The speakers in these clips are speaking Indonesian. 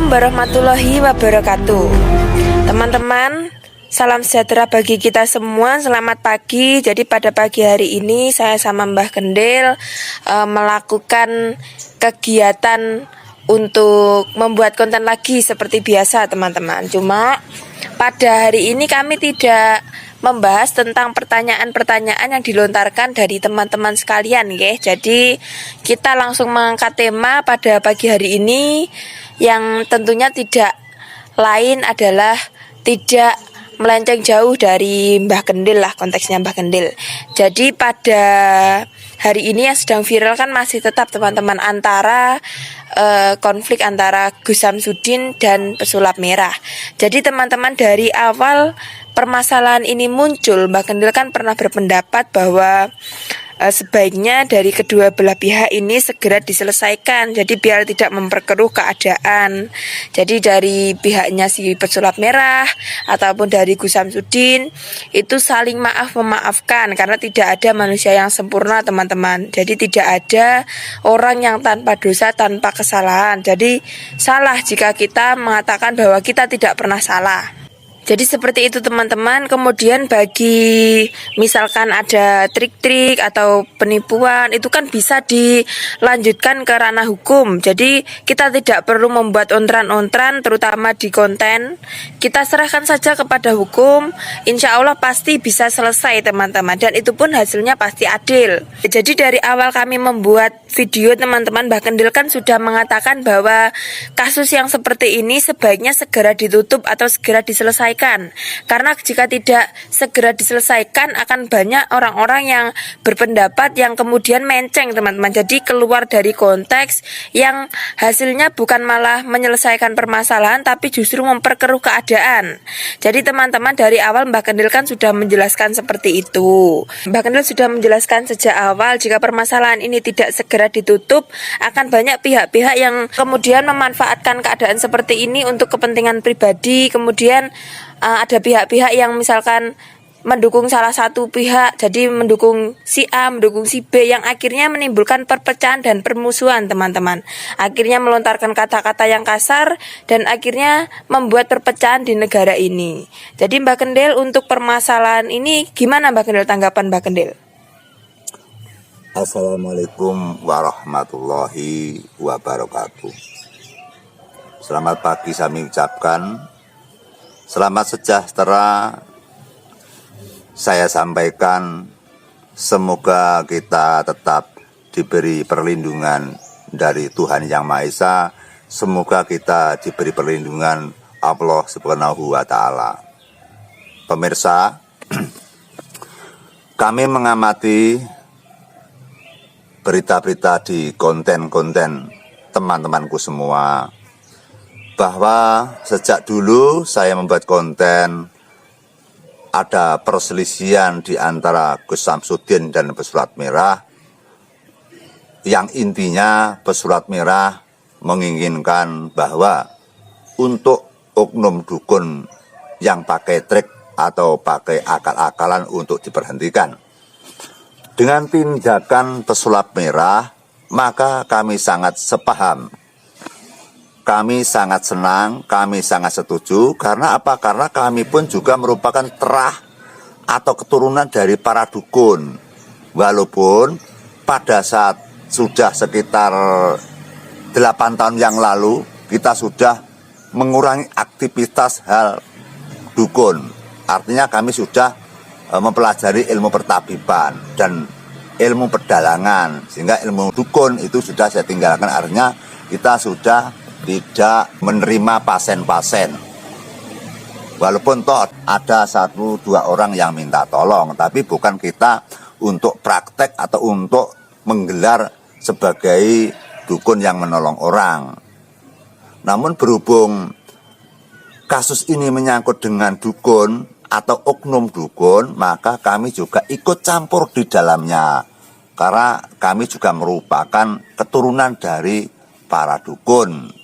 Assalamualaikum warahmatullahi wabarakatuh. Teman-teman, salam sejahtera bagi kita semua. Selamat pagi. Jadi pada pagi hari ini saya sama Mbah Kendil melakukan kegiatan untuk membuat konten lagi seperti biasa, teman-teman. Cuma pada hari ini kami tidak membahas tentang pertanyaan-pertanyaan yang dilontarkan dari teman-teman sekalian, ya. Jadi kita langsung mengangkat tema pada pagi hari ini yang tentunya tidak lain adalah tidak melenceng jauh dari Mbah Kendil lah, konteksnya Mbah Kendil. Jadi pada hari ini yang sedang viral kan masih tetap, teman-teman, antara konflik antara Gus Samsudin dan pesulap merah. Jadi teman-teman, dari awal permasalahan ini muncul, Mbah Kendil kan pernah berpendapat bahwa sebaiknya dari kedua belah pihak ini segera diselesaikan, jadi biar tidak memperkeruh keadaan. Jadi dari pihaknya si pesulap merah ataupun dari Gus Samsudin itu saling memaafkan, karena tidak ada manusia yang sempurna, teman-teman. Jadi tidak ada orang yang tanpa dosa, tanpa kesalahan. Jadi salah jika kita mengatakan bahwa kita tidak pernah salah. Jadi seperti itu, teman-teman. Kemudian bagi misalkan ada trik-trik atau penipuan, itu kan bisa dilanjutkan ke ranah hukum. Jadi kita tidak perlu membuat ontran-ontran, terutama di konten. Kita serahkan saja kepada hukum. Insya Allah pasti bisa selesai, teman-teman. Dan itu pun hasilnya pasti adil. Jadi dari awal kami membuat video, teman-teman, Mbah Kendil kan sudah mengatakan bahwa kasus yang seperti ini sebaiknya segera ditutup atau segera diselesaikan. Karena jika tidak segera diselesaikan akan banyak orang-orang yang berpendapat yang kemudian menceng, teman-teman. Jadi keluar dari konteks yang hasilnya bukan malah menyelesaikan permasalahan tapi justru memperkeruh keadaan. Jadi teman-teman, dari awal Mbah Kendil kan sudah menjelaskan seperti itu. Mbah Kendil sudah menjelaskan sejak awal jika permasalahan ini tidak segera ditutup akan banyak pihak-pihak yang kemudian memanfaatkan keadaan seperti ini untuk kepentingan pribadi. Kemudian ada pihak-pihak yang misalkan mendukung salah satu pihak, jadi mendukung si A, mendukung si B, yang akhirnya menimbulkan perpecahan dan permusuhan, teman-teman. Akhirnya melontarkan kata-kata yang kasar dan akhirnya membuat perpecahan di negara ini. Jadi Mbah Kendil, untuk permasalahan ini gimana Mbah Kendil, tanggapan Mbah Kendil? Assalamualaikum warahmatullahi wabarakatuh. Selamat pagi kami ucapkan. Selamat sejahtera saya sampaikan. Semoga kita tetap diberi perlindungan dari Tuhan Yang Maha Esa. Semoga kita diberi perlindungan Allah Subhanahu wa Ta'ala. Pemirsa, kami mengamati berita-berita di konten-konten teman-temanku semua, bahwa sejak dulu saya membuat konten ada perselisihan di antara Gus Samsudin dan pesulap merah, yang intinya pesulap merah menginginkan bahwa untuk oknum dukun yang pakai trik atau pakai akal-akalan untuk diberhentikan. Dengan tindakan pesulap merah, maka kami sangat sepaham. Kami sangat senang, kami sangat setuju. Karena apa? Karena kami pun juga merupakan terah atau keturunan dari para dukun. Walaupun pada saat sudah sekitar 8 tahun yang lalu, kita sudah mengurangi aktivitas hal dukun. Artinya kami sudah mempelajari ilmu pertabiban dan ilmu pedalangan, sehingga ilmu dukun itu sudah saya tinggalkan. Artinya kita sudah tidak menerima pasien-pasien. Walaupun toh ada 1-2 orang yang minta tolong, tapi bukan kita untuk praktek atau untuk menggelar sebagai dukun yang menolong orang. Namun berhubung kasus ini menyangkut dengan dukun atau oknum dukun, maka kami juga ikut campur di dalamnya. Karena kami juga merupakan keturunan dari para dukun.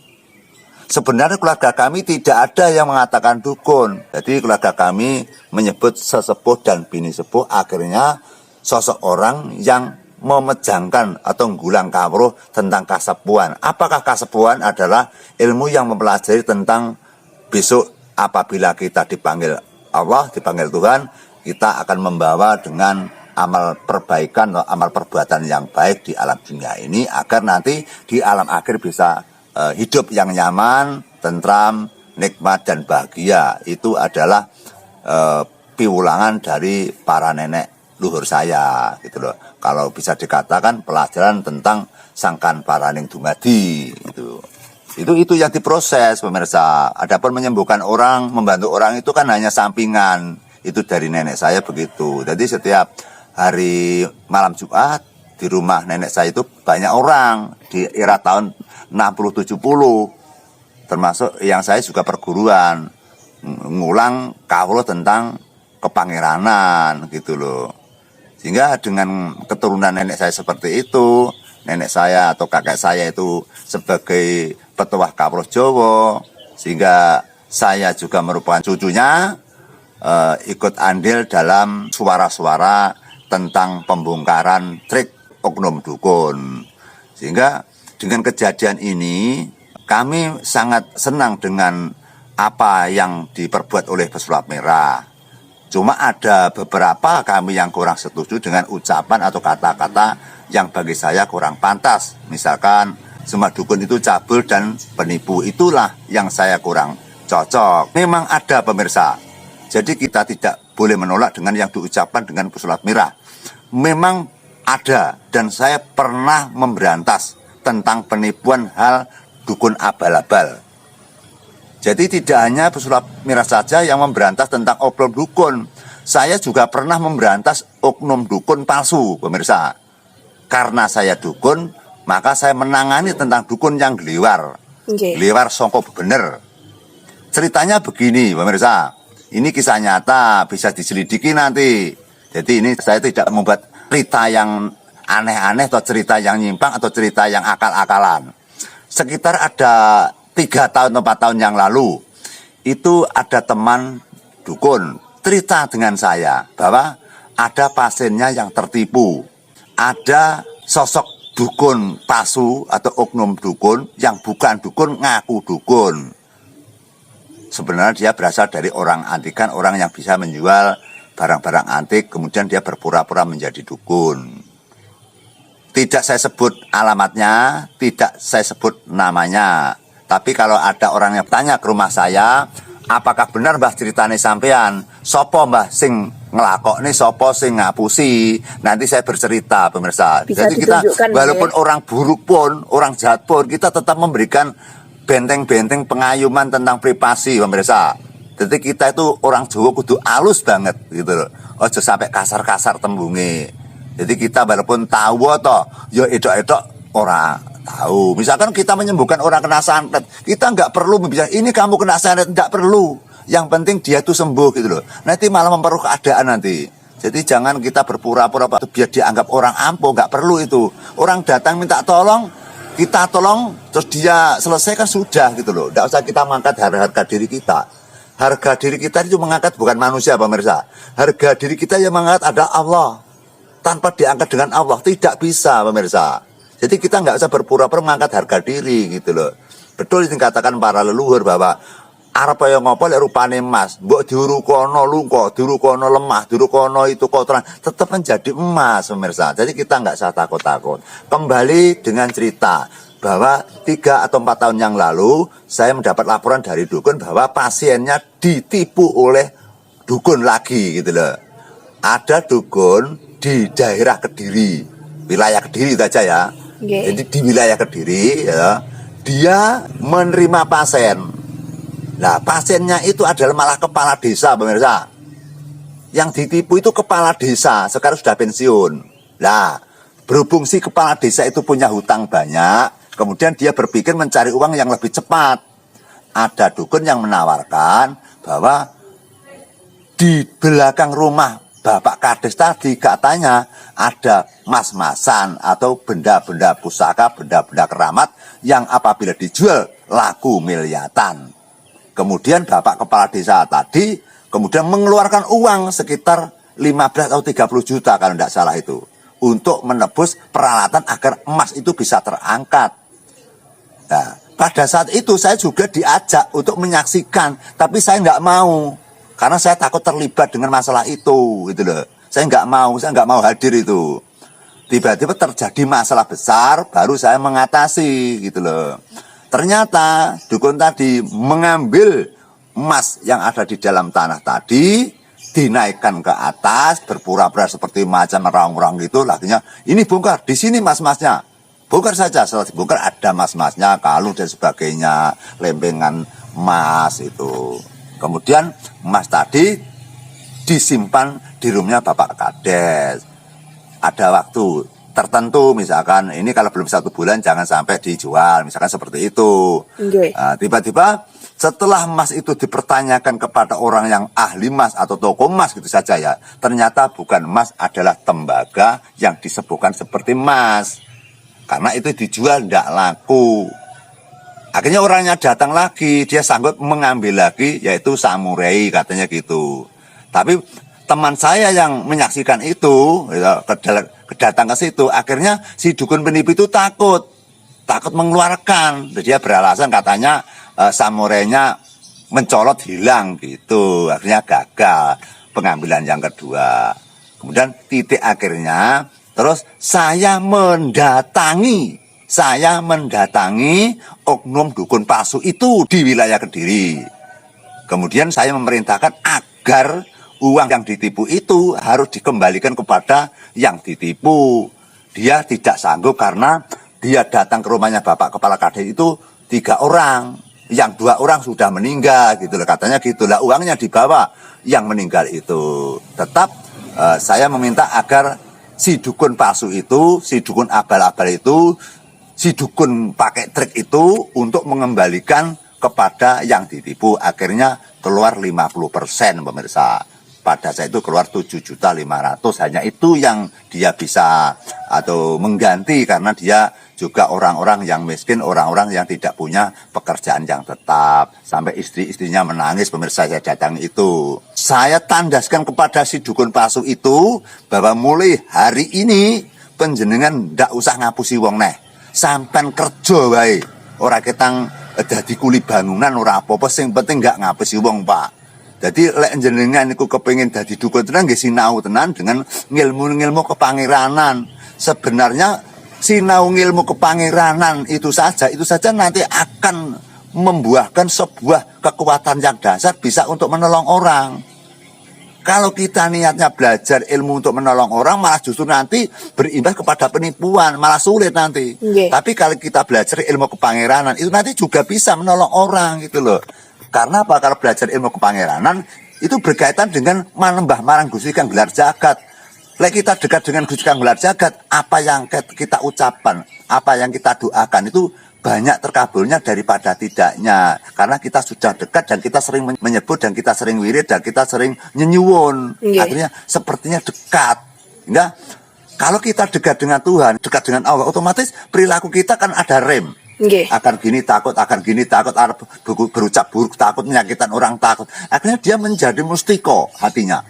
Sebenarnya keluarga kami tidak ada yang mengatakan dukun. Jadi keluarga kami menyebut sesepuh dan bini sepuh. Akhirnya sosok orang yang memejangkan atau nggulang kawruh tentang kasepuan. Apakah kasepuan adalah ilmu yang mempelajari tentang besok apabila kita dipanggil Allah, dipanggil Tuhan, kita akan membawa dengan amal perbaikan atau amal perbuatan yang baik di alam dunia ini agar nanti di alam akhir bisa hidup yang nyaman, tentram, nikmat dan bahagia. Itu adalah piwulangan dari para nenek luhur saya gitu loh. Kalau bisa dikatakan pelajaran tentang sangkan paraning dumadi gitu. Itu yang diproses pemirsa. Adapun menyembuhkan orang, membantu orang itu kan hanya sampingan. Itu dari nenek saya begitu. Jadi setiap hari malam Jumat di rumah nenek saya itu banyak orang di era tahun 60-70. Termasuk yang saya juga perguruan ngulang kawruh tentang kepangeranan gitu loh. Sehingga dengan keturunan nenek saya seperti itu, nenek saya atau kakek saya itu sebagai petuah kawruh Jawa, sehingga saya juga merupakan cucunya ikut andil dalam suara-suara tentang pembongkaran trik oknum dukun. Sehingga dengan kejadian ini kami sangat senang dengan apa yang diperbuat oleh pesulap merah. Cuma ada beberapa kami yang kurang setuju dengan ucapan atau kata-kata yang bagi saya kurang pantas. Misalkan semua dukun itu cabul dan penipu. Itulah yang saya kurang cocok. Memang ada pemirsa. Jadi kita tidak boleh menolak dengan yang diucapkan dengan pesulap merah. Memang ada dan saya pernah memberantas tentang penipuan hal dukun abal-abal. Jadi tidak hanya pesulap merah saja yang memberantas tentang oknum dukun. Saya juga pernah memberantas oknum dukun palsu, pemirsa. Karena saya dukun, maka saya menangani tentang dukun yang geliwar. Geliwar songko bener. Ceritanya begini, pemirsa. Ini kisah nyata, bisa diselidiki nanti. Jadi ini saya tidak membuat cerita yang aneh-aneh atau cerita yang nyimpang atau cerita yang akal-akalan. Sekitar ada 3 tahun atau 4 tahun yang lalu itu ada teman dukun cerita dengan saya bahwa ada pasiennya yang tertipu, ada sosok dukun palsu atau oknum dukun yang bukan dukun ngaku dukun. Sebenarnya dia berasal dari orang antikan, orang yang bisa menjual barang-barang antik, kemudian dia berpura-pura menjadi dukun. Tidak saya sebut alamatnya, tidak saya sebut namanya. Tapi kalau ada orang yang tanya ke rumah saya, apakah benar mbah ceritane sampean? Sopo mbah sing ngelakokne, sopo sing ngapusi? Nanti saya bercerita pemirsa. Bisa jadi kita walaupun ya? orang buruk pun, orang jahat pun, kita tetap memberikan benteng-benteng pengayuman tentang privasi pemirsa. Jadi kita itu orang Jawa kudu halus banget gitu loh. Ojo sampai kasar-kasar tembunge. Jadi kita walaupun tahu toh, yo edok-edok orang tahu. Misalkan kita menyembuhkan orang kena santet, kita nggak perlu membicarakan ini kamu kena santet, nggak perlu. Yang penting dia tuh sembuh gitu loh. Nanti malah memperkeruh keadaan nanti. Jadi jangan kita berpura-pura biar dianggap orang ampuh, nggak perlu itu. Orang datang minta tolong, kita tolong, terus dia selesai kan sudah gitu loh. Nggak usah kita mengangkat harga diri kita. Harga diri kita itu mengangkat bukan manusia pemirsa. Harga diri kita yang mengangkat adalah Allah. Tanpa diangkat dengan Allah tidak bisa pemirsa. Jadi kita nggak usah berpura-pura mengangkat harga diri gitu loh. Betul yang dikatakan para leluhur bahwa arep kaya ngopo lek rupane emas, mbok diurukono lungko, diurukono lemah, diurukono itu kotoran, tetap menjadi emas pemirsa. Jadi kita nggak usah takut-takut. Kembali dengan cerita bahwa 3 atau 4 tahun yang lalu saya mendapat laporan dari dukun bahwa pasiennya ditipu oleh dukun lagi gitu loh. Ada dukun di daerah Kediri, wilayah Kediri itu aja ya. Jadi di wilayah Kediri ya, dia menerima pasien. Nah pasiennya itu adalah malah kepala desa pemirsa. Yang ditipu itu kepala desa, sekarang sudah pensiun. Nah berhubung si kepala desa itu punya hutang banyak, kemudian dia berpikir mencari uang yang lebih cepat. Ada dukun yang menawarkan bahwa di belakang rumah Bapak Kades tadi katanya ada mas-masan atau benda-benda pusaka, benda-benda keramat yang apabila dijual laku miliatan. Kemudian Bapak Kepala Desa tadi kemudian mengeluarkan uang sekitar 15 atau 30 juta kalau tidak salah itu untuk menebus peralatan agar emas itu bisa terangkat. Nah, pada saat itu saya juga diajak untuk menyaksikan, tapi saya nggak mau karena saya takut terlibat dengan masalah itu, gitu loh. Saya nggak mau hadir itu. Tiba-tiba terjadi masalah besar, baru saya mengatasi, gitu loh. Ternyata dukun tadi mengambil emas yang ada di dalam tanah tadi, dinaikkan ke atas, berpura-pura seperti macam orang-orang gitu, lakinya ini bongkar, di sini mas-masnya. Bongkar saja, setelah dibongkar ada mas-masnya, kalung dan sebagainya, lempengan emas itu. Kemudian emas tadi disimpan di rumahnya Bapak Kades. Ada waktu tertentu, misalkan ini kalau belum 1 bulan jangan sampai dijual, misalkan seperti itu. Nah, tiba-tiba setelah emas itu dipertanyakan kepada orang yang ahli emas atau toko emas gitu saja ya, ternyata bukan emas, adalah tembaga yang disebutkan seperti emas. Karena itu dijual tidak laku. Akhirnya orangnya datang lagi, dia sanggup mengambil lagi, yaitu samurai katanya gitu. Tapi teman saya yang menyaksikan itu, datang ke situ, akhirnya si dukun penipu itu takut mengeluarkan. Jadi dia beralasan katanya samurainya mencolot hilang gitu. Akhirnya gagal pengambilan yang kedua. Kemudian titik akhirnya, terus saya mendatangi oknum dukun palsu itu di wilayah Kediri. Kemudian saya memerintahkan agar uang yang ditipu itu harus dikembalikan kepada yang ditipu. Dia tidak sanggup karena dia datang ke rumahnya Bapak Kepala Kades itu 3 orang. Yang 2 orang sudah meninggal gitu loh, katanya gitulah, uangnya dibawa yang meninggal itu. Tetap saya meminta agar si dukun palsu itu, si dukun abal-abal itu, si dukun pakai trik itu untuk mengembalikan kepada yang ditipu. Akhirnya keluar 50% pemirsa. Pada saat itu keluar 7.500.000, hanya itu yang dia bisa atau mengganti, karena dia juga orang-orang yang miskin, orang-orang yang tidak punya pekerjaan yang tetap. Sampai istri-istrinya menangis pemirsa, saya datang itu. Saya tandaskan kepada si dukun palsu itu bahwa mulai hari ini panjenengan ndak usah ngapusi wong neh. Sampai kerja wae. Ora ketang dadi kuli bangunan ora apa-apa, sing penting nggak ngapusi wong, Pak. Jadi lek jenengan niku kepengin dadi dukun tenan nggih sinau tenan dengan ngilmu-ngilmu kepangeranan. Sebenarnya sinau ngilmu kepangeranan itu saja nanti akan membuahkan sebuah kekuatan yang dasar bisa untuk menolong orang. Kalau kita niatnya belajar ilmu untuk menolong orang, malah justru nanti berimbas kepada penipuan, malah sulit nanti. Tapi kalau kita belajar ilmu kepangeranan, itu nanti juga bisa menolong orang gitu loh. Karena apa? Kalau belajar ilmu kepangeranan, itu berkaitan dengan manembah marang Gusti Kang Gelar Jagat. Lek kita dekat dengan Gusti Kang Gelar Jagat, apa yang kita ucapkan, apa yang kita doakan itu banyak terkabulnya daripada tidaknya. Karena kita sudah dekat dan kita sering menyebut dan kita sering wirid dan kita sering nyenyuwun. Akhirnya sepertinya dekat. Enggak? Kalau kita dekat dengan Tuhan, dekat dengan Allah, otomatis perilaku kita kan ada rem. Akan gini takut, berucap buruk takut, menyakitkan orang takut. Akhirnya dia menjadi mustiko hatinya.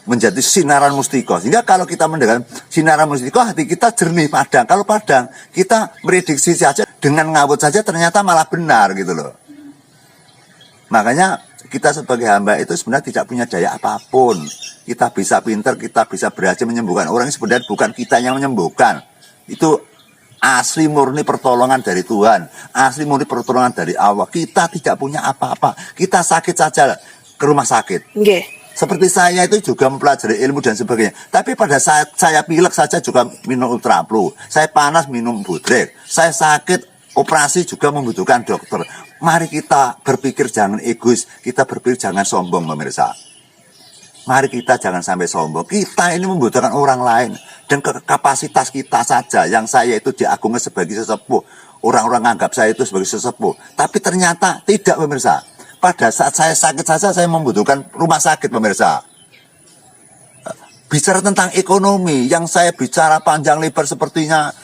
Menjadi sinaran mustiko. Sehingga kalau kita mendengar sinaran mustiko, hati kita jernih padang. Kalau padang, kita prediksi saja dengan ngawut saja ternyata malah benar gitu loh. Makanya kita sebagai hamba itu sebenarnya tidak punya daya apapun. Kita bisa pintar, kita bisa berhasil menyembuhkan orang, sebenarnya bukan kita yang menyembuhkan. Itu asli murni pertolongan dari Tuhan, asli murni pertolongan dari Allah. Kita tidak punya apa-apa. Kita sakit saja ke rumah sakit. Seperti saya itu juga mempelajari ilmu dan sebagainya. Tapi pada saat saya pilek saja juga minum ultraplu. Saya panas minum budrek. Saya sakit operasi juga membutuhkan dokter. Mari kita berpikir jangan egois. Kita berpikir jangan sombong pemirsa. Mari kita jangan sampai sombong. Kita ini membutuhkan orang lain. Dan kapasitas kita saja. Yang saya itu diagungkan sebagai sesepuh. Orang-orang anggap saya itu sebagai sesepuh. Tapi ternyata tidak pemirsa. Pada saat saya sakit saja saya membutuhkan rumah sakit pemirsa. Bicara tentang ekonomi. Yang saya bicara panjang lebar sepertinya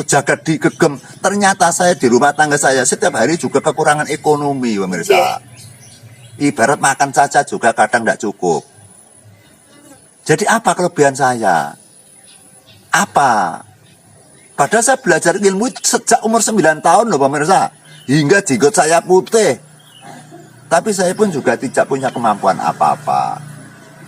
jagat digegem. Ternyata saya di rumah tangga saya setiap hari juga kekurangan ekonomi pemirsa. Ibarat makan saja juga kadang tidak cukup. Jadi apa kelebihan saya? Apa? Padahal saya belajar ilmu itu sejak umur 9 tahun loh pemirsa. Hingga jenggot saya putih. Tapi saya pun juga tidak punya kemampuan apa-apa.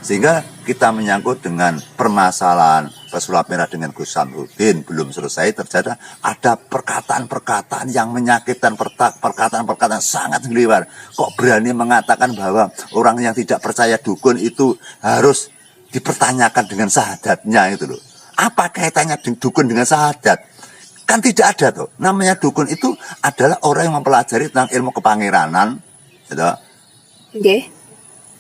Sehingga kita menyangkut dengan permasalahan pesulap merah dengan Gus Samsudin belum selesai terjadi. Ada perkataan-perkataan yang menyakitkan, perkataan-perkataan sangat geliwar. Kok berani mengatakan bahwa orang yang tidak percaya dukun itu harus dipertanyakan dengan syahadatnya itu loh. Apa kaitannya dukun dengan syahadat? Kan tidak ada tuh. Namanya dukun itu adalah orang yang mempelajari tentang ilmu kepangeranan. Gitu. Nggih.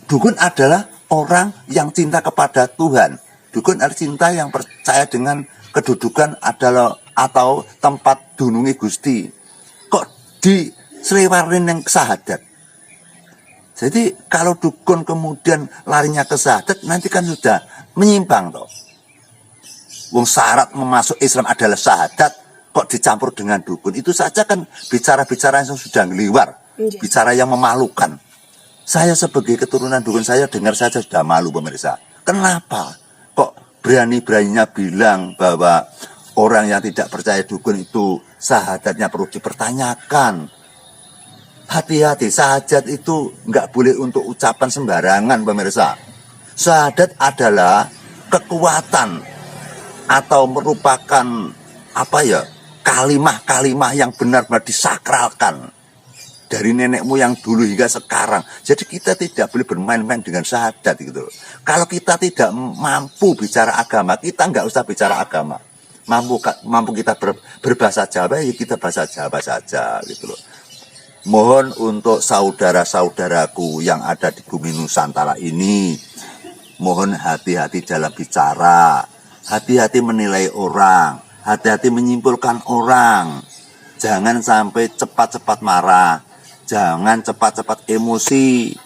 Dukun adalah orang yang cinta kepada Tuhan. Dukun adalah cinta yang percaya dengan kedudukan adalah atau tempat dunungi Gusti. Kok diselewarin yang syahadat? Jadi kalau dukun kemudian larinya ke syahadat, nanti kan sudah menyimpang toh. Wong syarat memasuk Islam adalah syahadat, kok dicampur dengan dukun. Itu saja kan bicara-bicara yang sudah ngeliwar, bicara yang memalukan. Saya sebagai keturunan dukun, saya dengar saja sudah malu pemirsa. Kenapa? Kok berani-beraninya bilang bahwa orang yang tidak percaya dukun itu syahadatnya perlu dipertanyakan. Hati-hati, syahadat itu nggak boleh untuk ucapan sembarangan pemirsa. Syahadat adalah kekuatan atau merupakan kalimah-kalimah yang benar-benar disakralkan dari nenek moyang dulu hingga sekarang. Jadi kita tidak boleh bermain-main dengan syahadat gitu. Kalau kita tidak mampu bicara agama, kita nggak usah bicara agama. Mampu kita berbahasa Jawa, ya kita bahasa Jawa saja gitu loh. Mohon untuk saudara-saudaraku yang ada di bumi Nusantara ini, mohon hati-hati dalam bicara, hati-hati menilai orang, hati-hati menyimpulkan orang. Jangan sampai cepat-cepat marah, jangan cepat-cepat emosi.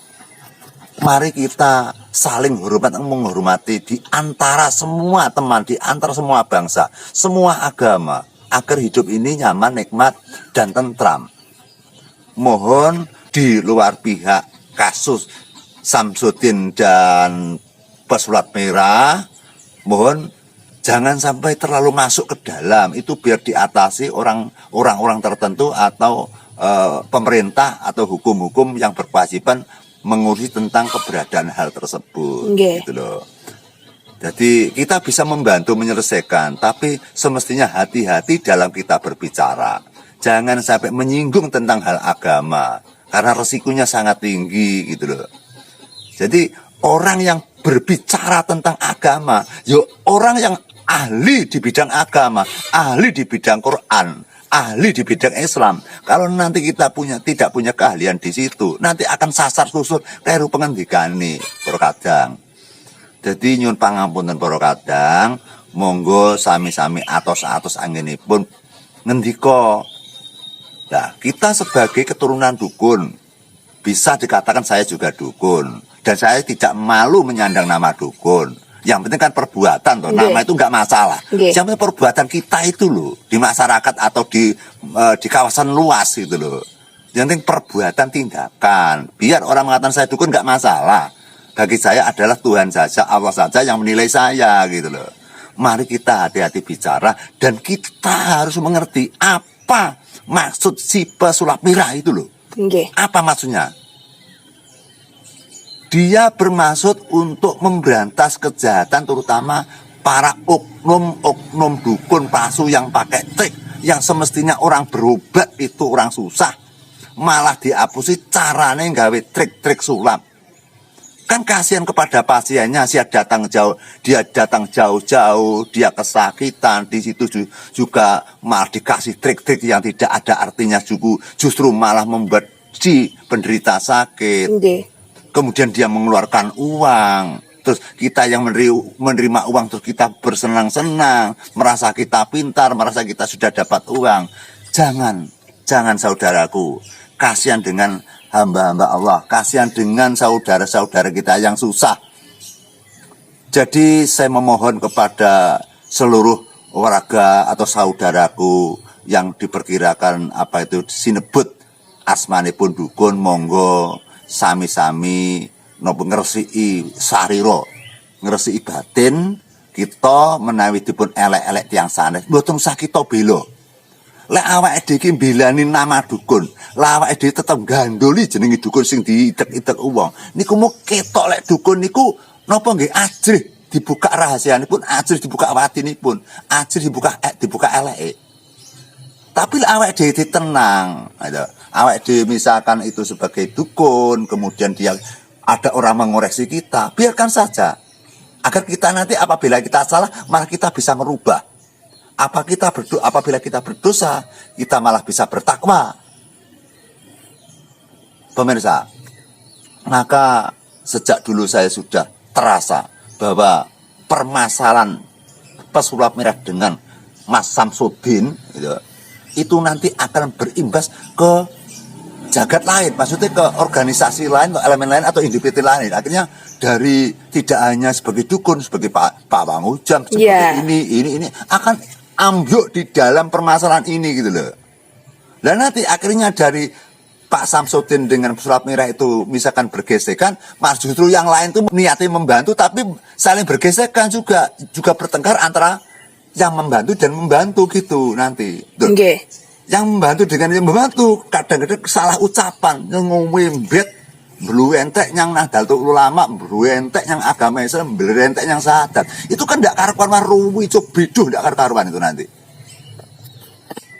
Mari kita saling hormat menghormati di antara semua teman, di antara semua bangsa, semua agama, agar hidup ini nyaman, nikmat, dan tentram. Mohon di luar pihak kasus Samsudin dan pesulap merah, mohon jangan sampai terlalu masuk ke dalam. Itu biar diatasi orang-orang tertentu atau pemerintah atau hukum-hukum yang berkewajiban mengurusi tentang keberadaan hal tersebut. Gitu loh. Jadi kita bisa membantu menyelesaikan, tapi semestinya hati-hati dalam kita berbicara. Jangan sampai menyinggung tentang hal agama, karena resikonya sangat tinggi gitu loh. Jadi orang yang berbicara tentang agama, ya orang yang ahli di bidang agama, ahli di bidang Quran, ahli di bidang Islam. Kalau nanti kita tidak punya keahlian di situ, nanti akan sasar susut kairu pengendikane para kadang. Jadi nyun pangapunten para kadang, monggo sami-sami atos-atos anginipun ngendika. Nah, kita sebagai keturunan dukun, bisa dikatakan saya juga dukun. Dan saya tidak malu menyandang nama dukun. Yang penting kan perbuatan, toh. Nama itu nggak masalah. Yang penting perbuatan kita itu loh, di masyarakat atau di kawasan luas itu loh. Yang penting perbuatan, tindakan. Biar orang mengatakan saya dukun nggak masalah. Bagi saya adalah Tuhan saja, Allah saja yang menilai saya gitu loh. Mari kita hati-hati bicara dan kita harus mengerti apa maksud si pesulap merah itu loh. Apa maksudnya? Dia bermaksud untuk memberantas kejahatan, terutama para oknum dukun palsu yang pakai trik, yang semestinya orang berobat itu orang susah, malah dihapusi caranya gawe trik-trik sulap. Kan kasihan kepada pasiennya, dia datang jauh-jauh, dia kesakitan, di situ juga malah dikasih trik-trik yang tidak ada artinya, justru malah membuat si penderita sakit. Kemudian dia mengeluarkan uang, terus kita yang menerima uang, terus kita bersenang-senang, merasa kita pintar, merasa kita sudah dapat uang. Jangan saudaraku, kasihan dengan hamba-hamba Allah, kasihan dengan saudara-saudara kita yang susah. Jadi saya memohon kepada seluruh warga atau saudaraku yang diperkirakan sinebut asmanipun dukun, monggo sami-sami nopo ngresiki sarira, ngresiki batin, kita menawi dipun elek-elek tiyang sanes mboten usah kita bela. Lek awake dhewe iki mbelani nama dukun, lek awake dhewe tetep gandoli jenenge dukun sing diitek-itek wong. Niku mau ketok lek dukun niku napa nggih ajrih dibuka rahasianipun, ajrih dibuka watinipun, ajrih dibuka eleke. Tapi lek awake dhewe tenang, awake dhewe misalkan itu sebagai dukun, kemudian dia ada orang mengoreksi kita, biarkan saja. Agar kita nanti apabila kita salah, malah kita bisa merubah. Apabila kita berdosa, kita malah bisa bertakwa. Pemirsa, maka sejak dulu saya sudah terasa bahwa permasalahan pesulap merah dengan Mas Samsudin itu nanti akan berimbas ke jagat lain, maksudnya ke organisasi lain, ke elemen lain atau individu lain. Akhirnya dari tidak hanya sebagai dukun, sebagai Pak Wangujam, seperti ini akan ambyuk di dalam permasalahan ini gitu loh. Dan nanti akhirnya dari Pak Samsudin dengan pesulap merah itu misalkan bergesekan, mas justru yang lain tuh niatnya membantu tapi saling bergesekan juga bertengkar antara yang membantu dan membantu gitu nanti. Okay. Yang membantu dengan yang membantu kadang-kadang salah ucapan, yang ngomembet, belu entek yang Nahdlatul Ulama, belu entek yang agama Islam, belu entek yang Sahadat. Itu kan ndak karuan ruwi cuk biduh ndak karuan itu nanti.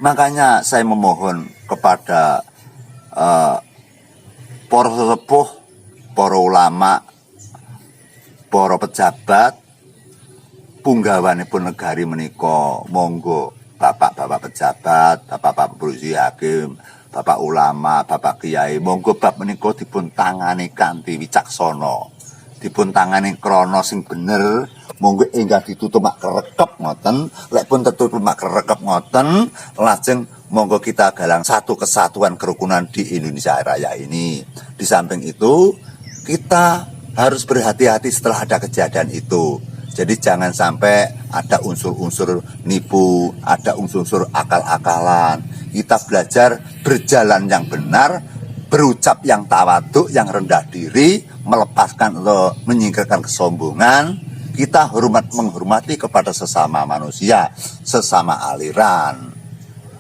Makanya saya memohon kepada para sesepuh, para ulama, para pejabat, punggawanipun negari menika, monggo bapak-bapak pejabat, bapak-bapak polisi hakim, bapak ulama, bapak kiai, monggo bab menika dipun tangani kanthi wicaksana, dipun tangani krana sing bener, monggo enggak ditutup mak kerekep ngoten, lek pun tertutup mak kerekep ngoten, lajeng monggo kita galang satu kesatuan kerukunan di Indonesia Raya ini. Di samping itu, kita harus berhati-hati setelah ada kejadian itu. Jadi jangan sampai ada unsur-unsur nipu, ada unsur-unsur akal-akalan. Kita belajar berjalan yang benar, berucap yang tawaduk, yang rendah diri, melepaskan atau menyingkirkan kesombongan. Kita menghormati kepada sesama manusia, sesama aliran.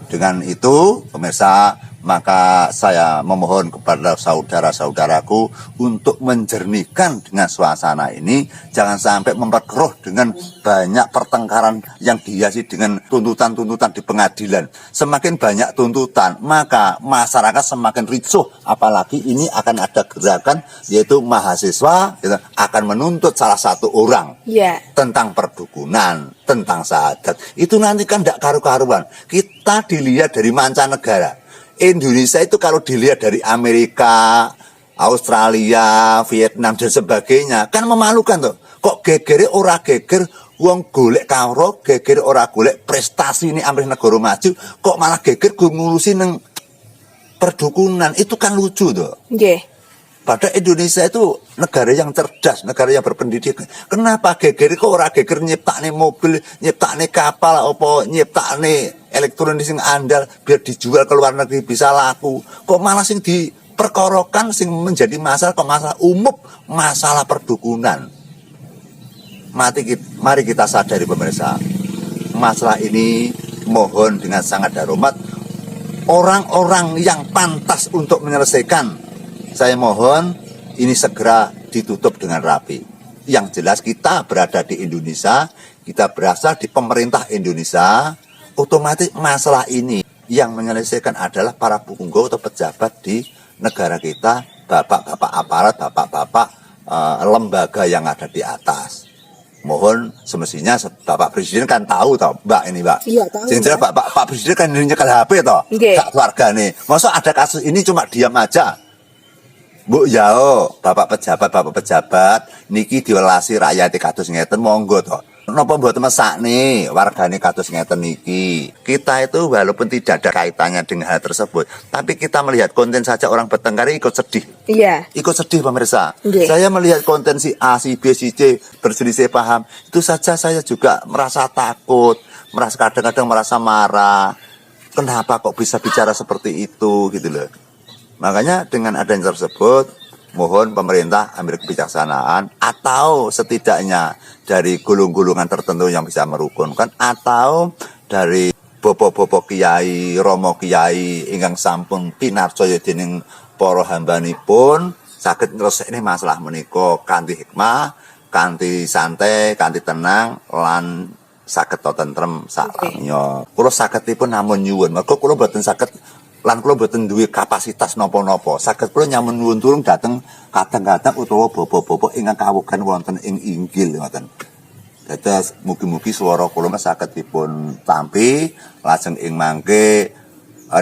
Dengan itu, pemirsa, maka saya memohon kepada saudara-saudaraku untuk menjernihkan dengan suasana ini. Jangan sampai memperkeruh dengan banyak pertengkaran yang dihiasi dengan tuntutan-tuntutan di pengadilan. Semakin banyak tuntutan, maka masyarakat semakin ricuh. Apalagi ini akan ada gerakan, yaitu mahasiswa akan menuntut salah satu orang tentang perdukunan, tentang sahadat. Itu nanti kan tidak karu-karuan. Kita dilihat dari mancanegara. Indonesia itu kalau dilihat dari Amerika, Australia, Vietnam dan sebagainya kan memalukan tuh. Kok gegere ora geger wong golek kawruh, gegere ora golek prestasi ini amrih negara maju, kok malah geger ngurusi nang perdukunan. Itu kan lucu tuh. Nggih. Padahal Indonesia itu negara yang cerdas, negara yang berpendidikan. Kenapa gegere kok ora geger nyiptakne mobil, nyiptakne kapal, apa nyiptakne elektronik sing andal biar dijual ke luar negeri bisa laku. Kok malah sing diperkorokan sing menjadi masalah kok masalah umum, masalah perdukunan. Mari kita sadari pemirsa. Masalah ini mohon dengan sangat hormat orang-orang yang pantas untuk menyelesaikan. Saya mohon ini segera ditutup dengan rapi. Yang jelas kita berada di Indonesia, kita berasal di pemerintah Indonesia. Otomatis masalah ini yang menyelesaikan adalah para punggawa atau pejabat di negara kita, bapak-bapak aparat, bapak-bapak lembaga yang ada di atas. Mohon semestinya Bapak Presiden kan tahu toh, Mbak ini Mbak. Iya tahu. Sehingga Pak Presiden kan nyekel HP toh, gak keluarga nih. Masa ada kasus ini cuma diam aja. Bu yao, bapak pejabat, niki diwelasi rakyat kados ngeten monggo toh. Napa mboten mesakne wargane kados ngeten niki. Kita itu walaupun tidak ada kaitannya dengan hal tersebut, tapi kita melihat konten saja orang bertengkar ikut sedih. Iya. Ikut sedih pemirsa. Saya melihat konten si A, si B, si C berselisih paham, itu saja saya juga merasa takut, kadang-kadang merasa marah. Kenapa kok bisa bicara seperti itu gitu loh. Makanya dengan adanya tersebut, mohon pemerintah ambil kebijaksanaan, atau setidaknya dari golongan-golongan tertentu yang bisa merukunkan, atau dari bobo-bobo kiai, romo kiai ingkang sampun pinarcaya dening para hambanipun saged ngresiki masalah menika kanthi hikmah, kanthi santai, kanthi tenang lan saged tentrem salamnya. Kula sagedipun namun nyuwun, mergo kula boten saged lan kula boten duwe kapasitas napa-napa. Saged kula nyamun nyuwun tulung dhateng kadang-kadang utawa bapak-bapak ingkang kawugan wonten ing inggil ngoten. Dados mugi-mugi swara kula saged dipun tampi lajeng ing mangke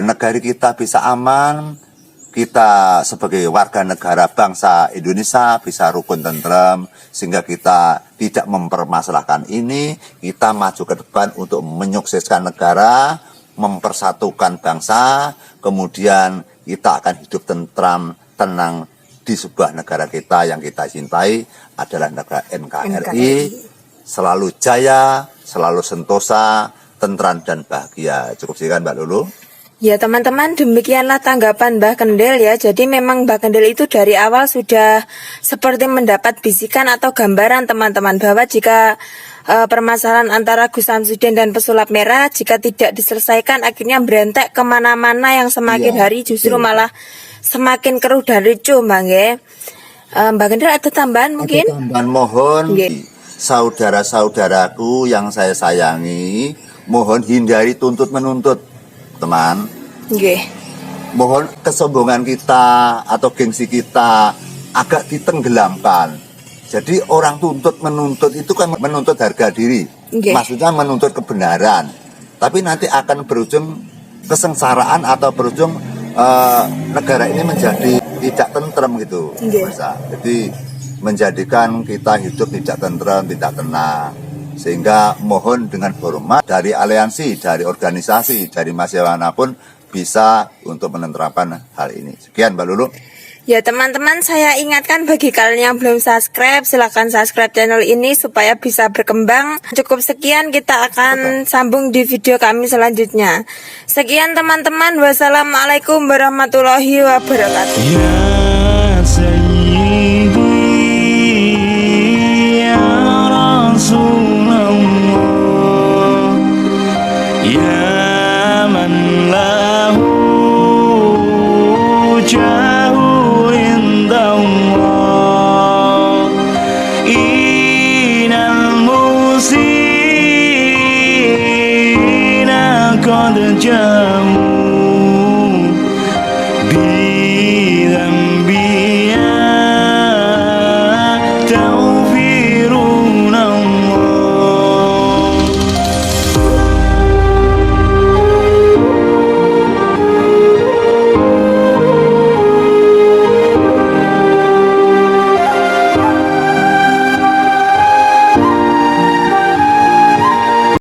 negari kita bisa aman, kita sebagai warga negara bangsa Indonesia bisa rukun tentrem, sehingga kita tidak mempermasalahkan ini, kita maju ke depan untuk menyukseskan negara, mempersatukan bangsa, kemudian kita akan hidup tentram, tenang di sebuah negara kita yang kita cintai adalah negara NKRI, selalu jaya, selalu sentosa, tentram dan bahagia. Cukup sekian Mbak Lulu. Ya teman-teman, demikianlah tanggapan Mbah Kendil ya. Jadi memang Mbah Kendil itu dari awal sudah seperti mendapat bisikan atau gambaran teman-teman, bahwa jika permasalahan antara Gus Samsudin dan pesulap merah jika tidak diselesaikan akhirnya berentek kemana-mana, yang semakin hari justru malah semakin keruh dan ricuh Mbak nggih. Mbah Kendil ada tambahan mungkin? Ada tambahan, mohon saudara-saudaraku yang saya sayangi, mohon hindari tuntut menuntut teman. Nggih. Mohon kesombongan kita atau gengsi kita agak ditenggelamkan. Jadi orang tuntut menuntut itu kan menuntut harga diri. Maksudnya menuntut kebenaran. Tapi nanti akan berujung kesengsaraan atau berujung negara ini menjadi tidak tentrem gitu. Jadi menjadikan kita hidup tidak tentrem, tidak tenang. Sehingga mohon dengan hormat dari aliansi, dari organisasi, dari masyarakat manapun bisa untuk menentukan hal ini. Sekian Mbak Lulu. Ya teman-teman, saya ingatkan bagi kalian yang belum subscribe, silahkan subscribe channel ini supaya bisa berkembang. Cukup sekian, kita akan sambung di video kami selanjutnya. Sekian teman-teman, wassalamualaikum warahmatullahi wabarakatuh.